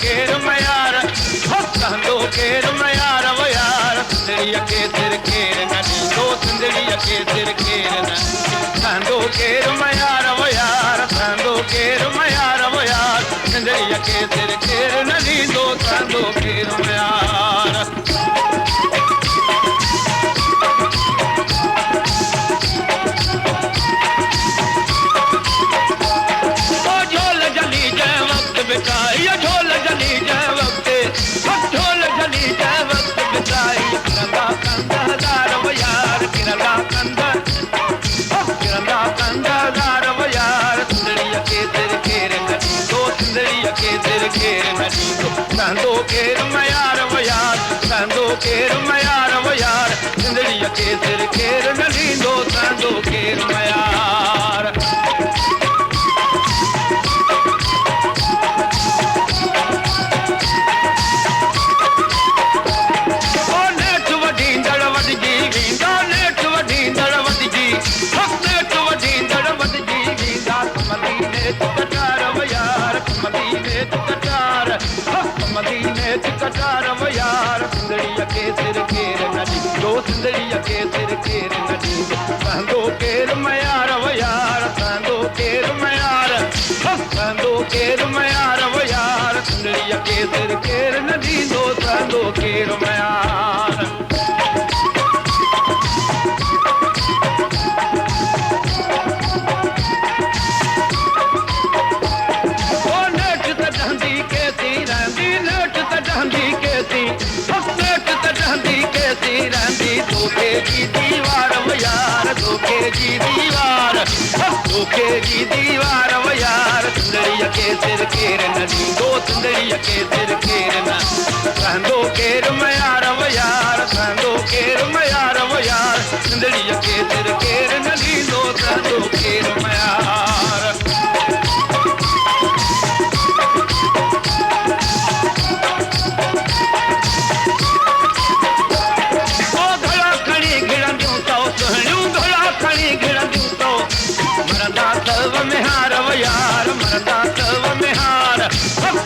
केर मयार कंदो केर मयार वो यार सिंदड़ीअ खे सिर केर न ॾींदो सिंदड़ीअ खे सिर केर न कंदो केर मयार वो यार कंदो केर मयार वो यार सिंदड़ीअ खे सिर केर न ॾींदो कंदो केर मयार बिताई ढोल जली जय वक्त ढोल जली जय वक्त बिताई किरंदा कंद हज़ार वो यार किरंदा कंद हज़ार वो यार सिंदड़ीअ खे सिर केर न ॾींदो सिंदड़ीअ खे सिर केर न ॾींदो कंदो केर मयार वो यार कंदो केर मयार वो यार सिंदड़ीअ खे सिर केर न ॾींदो कंदो केर मयार मदीने कटार वो यार सिंदड़ीअ खे सिर केर न ॾींदो सिंदड़ीअ खे सिर केर न ॾींदो कंदो केर मयार वो यार कंदो केर मयार कंदो केर मयार वो यार सिंदड़ीअ खे सिर केर न ॾींदो कंदो केर मयार धोखे की दीवार वो यार धोखे की दीवार धोखे की दीवार वो यार सिंदड़ीअ खे सिर केर न ॾींदो सिंदड़ीअ खे सिर केर न कंदो केर मयार वो यार कंदो केर मयार वो यार सिंदड़ीअ खे सिर केर न ॾींदो कंदो केर मयार मरंदा तव में हार वो यार मरंदा तव में हार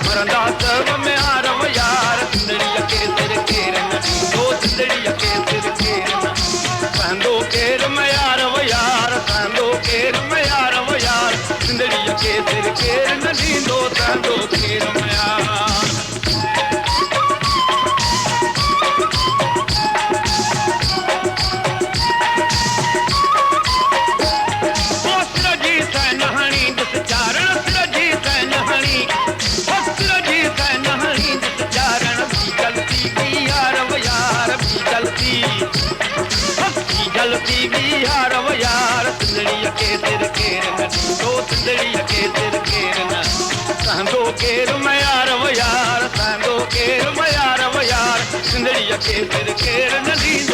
मरंदा तव में हार वो यार सिंदड़ीअ खे सिर केर न ॾींदो सिंदड़ीअ खे सिर केर न कंदो केर मयार वो यार कंदो केर मयार वो यार सिंदड़ीअ खे सिर केर न ॾींदो कंदो केर मयार जलती भी यार वो यार सिंदड़ीअ खे सिर केर न ॾींदो सिंदड़ीअ खे सिर केर न कंदो केर मयार वो यार कंदो केर मयार वो यार सिंदड़ीअ खे सिर केर न ॾींदो